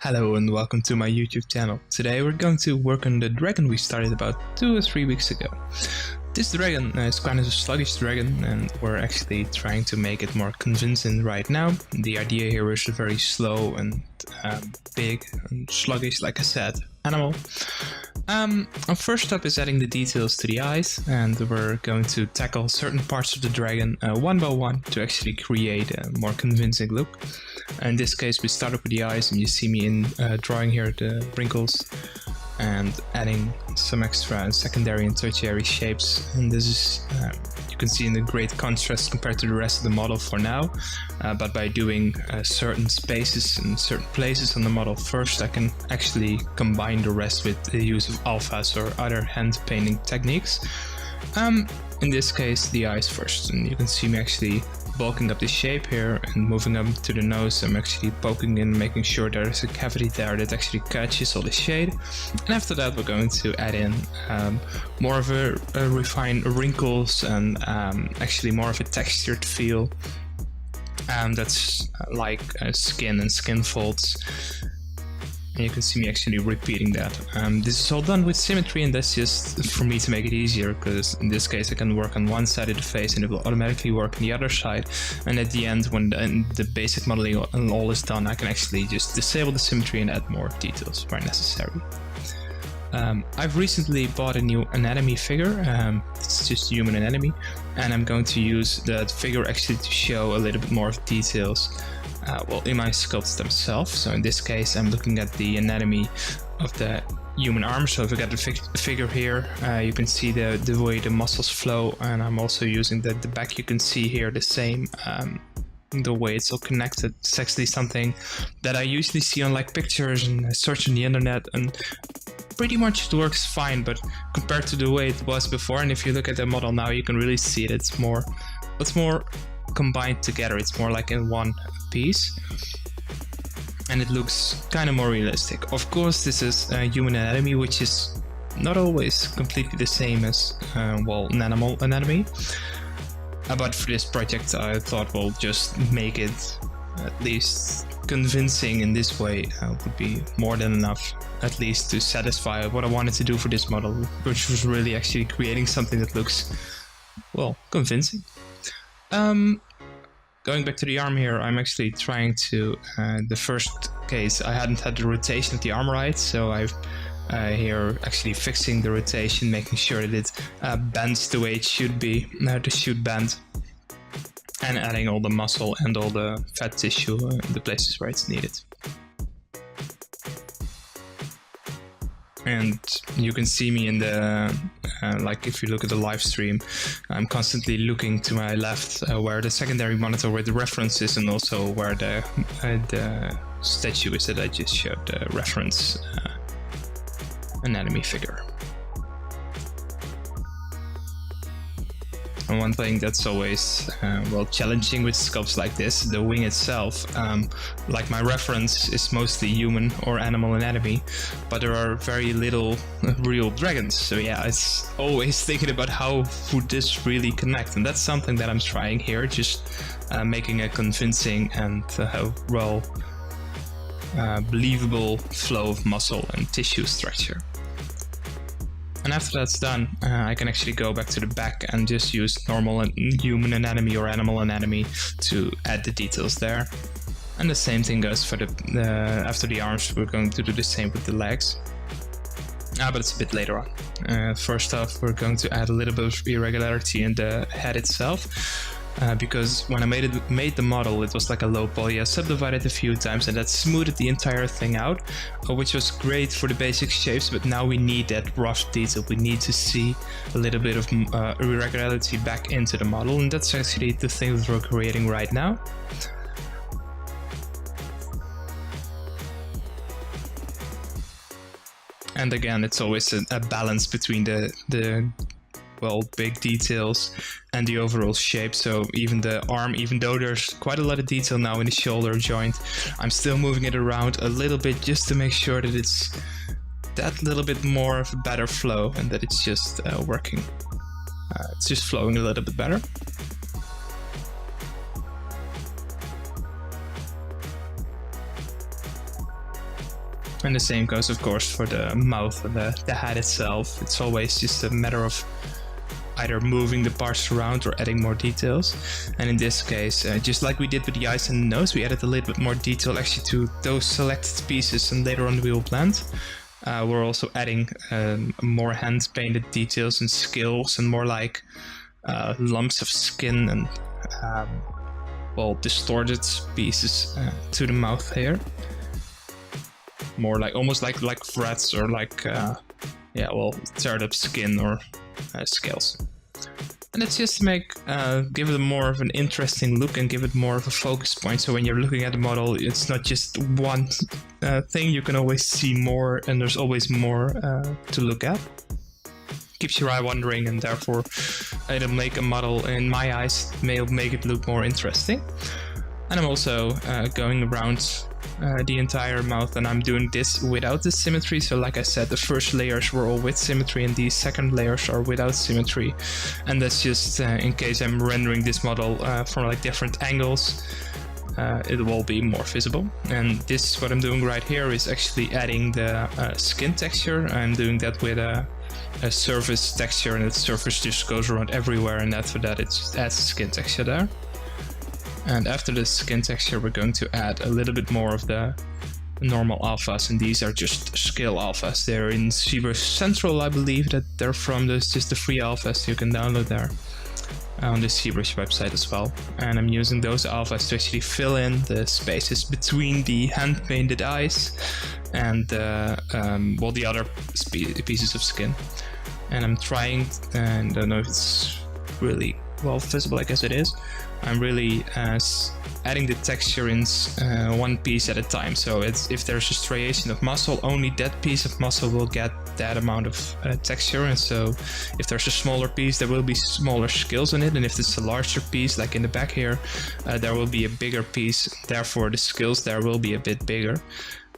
Hello and welcome to my YouTube channel. Today we're going to work on the dragon we started about 2 or 3 weeks ago. This dragon is kind of a sluggish dragon and we're actually trying to make it more convincing right now. The idea here is a very slow and big and sluggish, like I said, animal. Our first step is adding the details to the eyes, and we're going to tackle certain parts of the dragon one by one to actually create a more convincing look. In this case we started with the eyes, and you see me in drawing here the wrinkles and adding some extra secondary and tertiary shapes, and this is you can see in the great contrast compared to the rest of the model for now, but by doing certain spaces and certain places on the model first, I can actually combine the rest with the use of alphas or other hand painting techniques. In this case the eyes first, and you can see me actually bulking up the shape here and moving up to the nose. I'm actually poking in, making sure there's a cavity there that actually catches all the shade. And after that we're going to add in more of a refined wrinkles and actually more of a textured feel. That's like skin and skin folds. And you can see me actually repeating that. This is all done with symmetry, and that's just for me to make it easier, because in this case I can work on one side of the face and it will automatically work on the other side. And at the end, when the basic modeling all is done, I can actually just disable the symmetry and add more details where necessary. I've recently bought a new anatomy figure. It's just human anatomy, and I'm going to use that figure actually to show a little bit more of details in my sculpts themselves. So in this case I'm looking at the anatomy of the human arm. So if I got the figure here, you can see the way the muscles flow, and I'm also using the back. You can see here the same the way it's all connected. It's actually something that I usually see on like pictures and I search on the internet, and pretty much it works fine, but compared to the way it was before, and if you look at the model now, you can really see it. It's more combined together. It's more like in one piece, and it looks kind of more realistic. Of course, this is human anatomy, which is not always completely the same as an animal anatomy. But for this project I thought we'll just make it at least convincing in this way. Would be more than enough, at least to satisfy what I wanted to do for this model, which was really actually creating something that looks, well, convincing. Going back to the arm here, I'm actually trying to, the first case I hadn't had the rotation of the arm right, so I've here actually fixing the rotation, making sure that it bends the way it should be, the should bend, and adding all the muscle and all the fat tissue in the places where it's needed. And you can see me in the, like if you look at the live stream, I'm constantly looking to my left where the secondary monitor, where the reference is, and also where the statue is that I just showed, the reference anatomy figure. And one thing that's always challenging with sculpts like this, the wing itself, like my reference is mostly human or animal anatomy, but there are very little real dragons. So yeah, it's always thinking about how would this really connect, and that's something that I'm trying here, just making a convincing and believable flow of muscle and tissue structure. And after that's done, I can actually go back to the back and just use normal human anatomy or animal anatomy to add the details there. And the same thing goes for after the arms. We're going to do the same with the legs. But it's a bit later on. First off, we're going to add a little bit of irregularity in the head itself. Because when I made the model, it was like a low poly. I subdivided a few times and that smoothed the entire thing out, which was great for the basic shapes, but now we need that rough detail. We need to see a little bit of irregularity back into the model, and that's actually the thing that we're creating right now. And again, it's always a balance between the big details and the overall shape. So even the arm, even though there's quite a lot of detail now in the shoulder joint, I'm still moving it around a little bit just to make sure that it's that little bit more of a better flow, and that it's just working. It's just flowing a little bit better. And the same goes, of course, for the mouth and the head itself. It's always just a matter of either moving the parts around or adding more details. And in this case, just like we did with the eyes and the nose, we added a little bit more detail actually to those selected pieces, and later on we will blend. We're also adding more hand-painted details and scales and more like lumps of skin and well, distorted pieces to the mouth here. More like almost like threads or like yeah, well, teared up skin or scales. And it's just to make give it more of an interesting look and give it more of a focus point. So when you're looking at the model, it's not just one thing. You can always see more, and there's always more to look at. Keeps your eye wandering, and therefore it'll make a model, in my eyes, make it look more interesting. And I'm also going around the entire mouth, and I'm doing this without the symmetry. So like I said, the first layers were all with symmetry and these second layers are without symmetry, and that's just in case I'm rendering this model from like different angles, it will be more visible. And this, what I'm doing right here, is actually adding the skin texture. I'm doing that with a surface texture, and the surface just goes around everywhere, and after that it just adds skin texture there. And after the skin texture, we're going to add a little bit more of the normal alphas, and these are just scale alphas. They're in Zbrush Central, I believe that they're from. There's just the free alphas you can download there on the Zbrush website as well. And I'm using those alphas to actually fill in the spaces between the hand-painted eyes and well, the other pieces of skin. And I'm trying, and I don't know if it's really well visible, I guess it is. I'm really adding the texture in one piece at a time. So if there's a striation of muscle, only that piece of muscle will get that amount of texture. And so if there's a smaller piece, there will be smaller scales in it. And if it's a larger piece, like in the back here, there will be a bigger piece. Therefore, the scales there will be a bit bigger.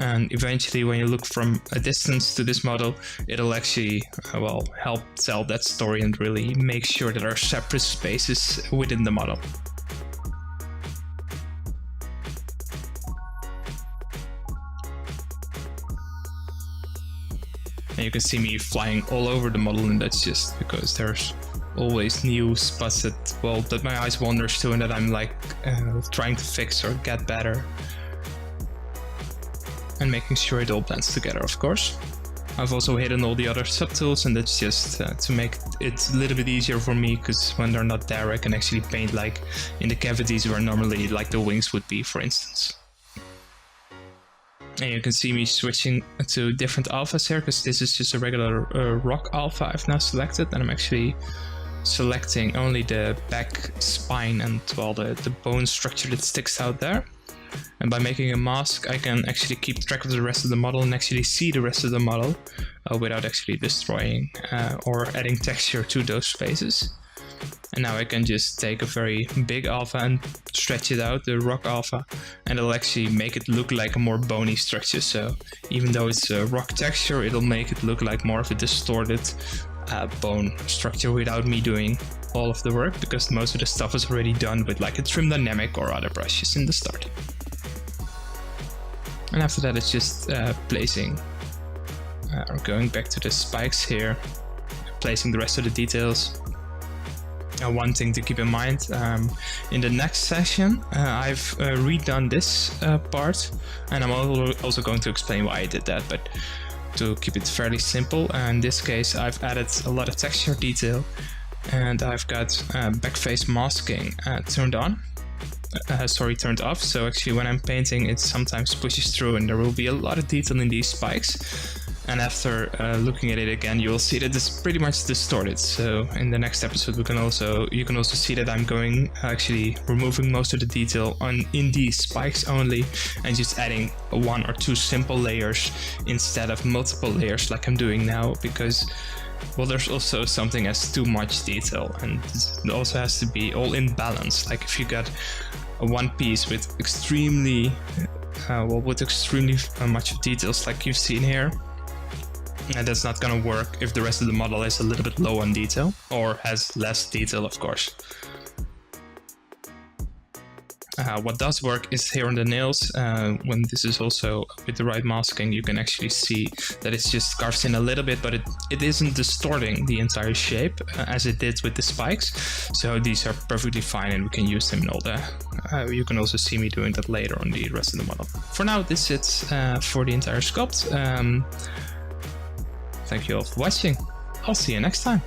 And eventually, when you look from a distance to this model, it'll actually, well, help tell that story and really make sure that there are separate spaces within the model. And you can see me flying all over the model, and that's just because there's always new spots that, well, that my eyes wanders to and that I'm like trying to fix or get better. And making sure it all blends together, of course. I've also hidden all the other subtools, and that's just to make it a little bit easier for me, because when they're not there, I can actually paint like in the cavities where normally like the wings would be, for instance. And you can see me switching to different alphas here, because this is just a regular rock alpha I've now selected, and I'm actually selecting only the back spine and, well, the bone structure that sticks out there. And by making a mask, I can actually keep track of the rest of the model and actually see the rest of the model without actually destroying or adding texture to those spaces. And now I can just take a very big alpha and stretch it out, the rock alpha, and it'll actually make it look like a more bony structure. So even though it's a rock texture, it'll make it look like more of a distorted bone structure without me doing all of the work, because most of the stuff is already done with like a trim dynamic or other brushes in the start. And after that, it's just placing or going back to the spikes here, placing the rest of the details. One thing to keep in mind, in the next session I've redone this part, and I'm also going to explain why I did that, but to keep it fairly simple, in this case I've added a lot of texture detail, and I've got backface masking turned off. So actually when I'm painting, it sometimes pushes through and there will be a lot of detail in these spikes. And after looking at it again, you will see that it's pretty much distorted. So in the next episode, you can also see that I'm going actually removing most of the detail in these spikes only, and just adding 1 or 2 simple layers instead of multiple layers like I'm doing now, because, well, there's also something as too much detail, and it also has to be all in balance. Like if you got one piece with extremely much details like you've seen here, and that's not gonna work if the rest of the model is a little bit low on detail, or has less detail, of course. What does work is here on the nails, when this is also with the right masking, you can actually see that it's just carved in a little bit, but it isn't distorting the entire shape as it did with the spikes. So these are perfectly fine and we can use them in all the... you can also see me doing that later on the rest of the model. For now, this is for the entire sculpt. Thank you all for watching. I'll see you next time.